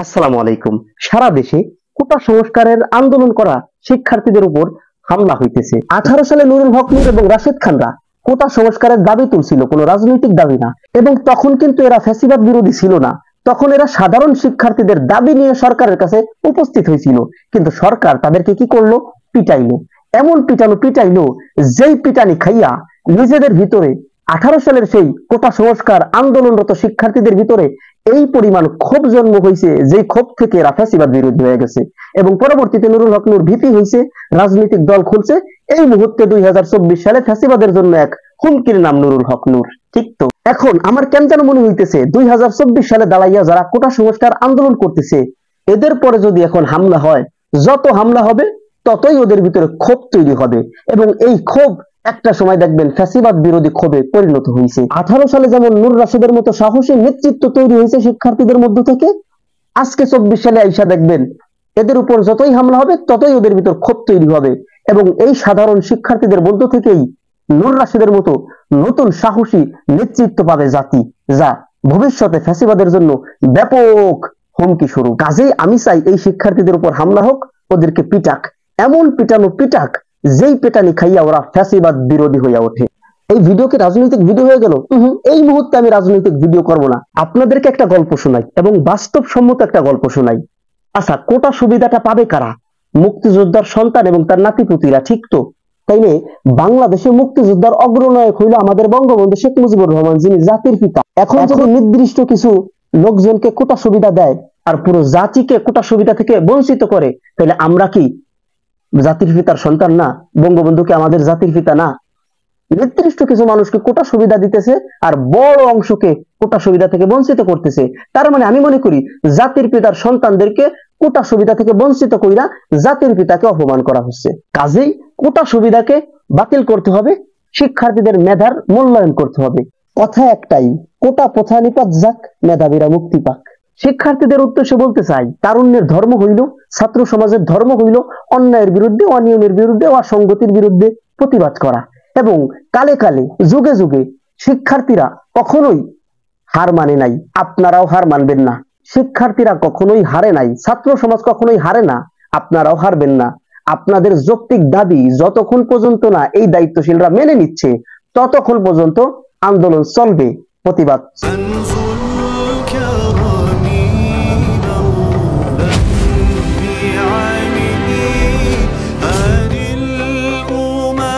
আসসালামু আলাইকুম। সারা দেশে কোটা সংস্কারের আন্দোলন করা শিক্ষার্থীদের উপর হামলা হইতেছে। 18 সালে নুরুল হক নূর এবং রাশেদ খানরা কোটা সংস্কারের দাবি তুলছিল, কোনো রাজনৈতিক দাবি না। এবং তখন কিন্তু এরা ফ্যাসিবাদ বিরোধী ছিল না, তখন এরা সাধারণ শিক্ষার্থীদের দাবি নিয়ে সরকারের কাছে উপস্থিত হয়েছিল। কিন্তু সরকার তাদেরকে কি করলো? পিটাইলো। এমন পিটাইলো যেই পিটানি খাইয়া নিজেদের ভিতরে 18 সালের সেই কোটা সংস্কার আন্দোলনরত শিক্ষার্থীদের ভিতরে এই পরিমাণ ক্ষোভ জন্ম হয়েছে, যে ক্ষোভ থেকে এরা ফ্যাসিবাদ বিরোধী হয়ে গেছে। এবং পরবর্তীতে নুরুল হক নূর ভিপি হয়েছে, রাজনৈতিক দল খুলছে। এই মুহূর্তে 2024 সালে ফ্যাসিবাদের জন্য এক হুমকির নাম নুরুল হক নূর। ঠিক তো? এখন আমার কেন যেন মনে হইতেছে 2024 সালে দাঁড়াইয়া যারা কোটা সংস্কার আন্দোলন করতেছে, এদের পরে যদি এখন হামলা হয়, যত হামলা হবে ততই ওদের ভিতরে ক্ষোভ তৈরি হবে। এবং এই ক্ষোভ একটা সময় দেখবেন ফ্যাসিবাদ বিরোধী ক্ষোভে পরিণত হয়েছে। 18 সালে যেমন নূর রাশেদের মতো সাহসী নেতৃত্ব তৈরি হয়েছে শিক্ষার্থীদের মধ্য থেকে, আজকে 24 সালে আইসা দেখবেন এদের উপর যতই হামলা হবে ততই ওদের ভিতর ক্ষোভ তৈরি হবে। এবং এই সাধারণ শিক্ষার্থীদের মধ্য থেকেই নূর রাশেদের মতো নতুন সাহসী নেতৃত্ব পাবে জাতি, যা ভবিষ্যতে ফ্যাসিবাদের জন্য ব্যাপক হুমকি স্বরূপ। কাজেই আমি চাই এই শিক্ষার্থীদের উপর হামলা হোক, ওদেরকে পিটাক, এমন পিটাক যেই পেটানি খাইয়া ওরা ফ্যাসিবাদ বিরোধী হইয়া ওঠে। এই ভিডিও কি রাজনৈতিক ভিডিও হয়ে গেল? এই মুহূর্তে আমি রাজনৈতিক ভিডিও করব না। আপনাদেরকে একটা গল্প শোনাই, এবং বাস্তবসম্মত একটা গল্প শোনাই। আচ্ছা, কোটা সুবিধাটা পাবে কারা? মুক্তিযোদ্ধার সন্তান এবং তার নাতিপুতিরা, ঠিক তো? তাইলে বাংলাদেশে মুক্তিযোদ্ধার অগ্রনায়ক হইল আমাদের বঙ্গবন্ধু শেখ মুজিবুর রহমান, যিনি জাতির পিতা। এখন যদি নির্দিষ্ট কিছু লোকজনকে কোটা সুবিধা দেয় আর পুরো জাতিকে কোটা সুবিধা থেকে বঞ্চিত করে, তাহলে আমরা কি জাতির পিতার সন্তান না? বঙ্গবন্ধুকে আমাদের জাতির পিতা না? নির্দিষ্ট কিছু মানুষকে কোটা সুবিধা দিতেছে আর বড় অংশকে কোটা সুবিধা থেকে বঞ্চিত করতেছে। তার মানে আমি মনে করি জাতির পিতার সন্তানদেরকে কোটা সুবিধা থেকে বঞ্চিত কইরা জাতির পিতাকে অপমান করা হচ্ছে। কাজেই কোটা সুবিধাকে বাতিল করতে হবে, শিক্ষার্থীদের মেধার মূল্যায়ন করতে হবে। কথা একটাই, কোটা প্রথা নিপাত যাক, মেধাবীরা মুক্তি পাক। শিক্ষার্থীদের উদ্দেশ্যে বলতে চাই, তারুণ্যের ধর্ম হইল, ছাত্র সমাজের ধর্ম হইল অন্যায়ের বিরুদ্ধে, অনিয়মের বিরুদ্ধে, অসঙ্গতির বিরুদ্ধে প্রতিবাদ করা। এবং কালে কালে যুগে যুগে শিক্ষার্থীরা কখনোই হার মানে নাই, আপনারাও হার মানবেন না। শিক্ষার্থীরা কখনোই হারে নাই, ছাত্র সমাজ কখনোই হারে না, আপনারাও হারবেন না। আপনাদের যৌক্তিক দাবি যতক্ষণ পর্যন্ত না এই দায়িত্বশীলরা মেনে নিচ্ছে, ততক্ষণ পর্যন্ত আন্দোলন চলবে, প্রতিবাদ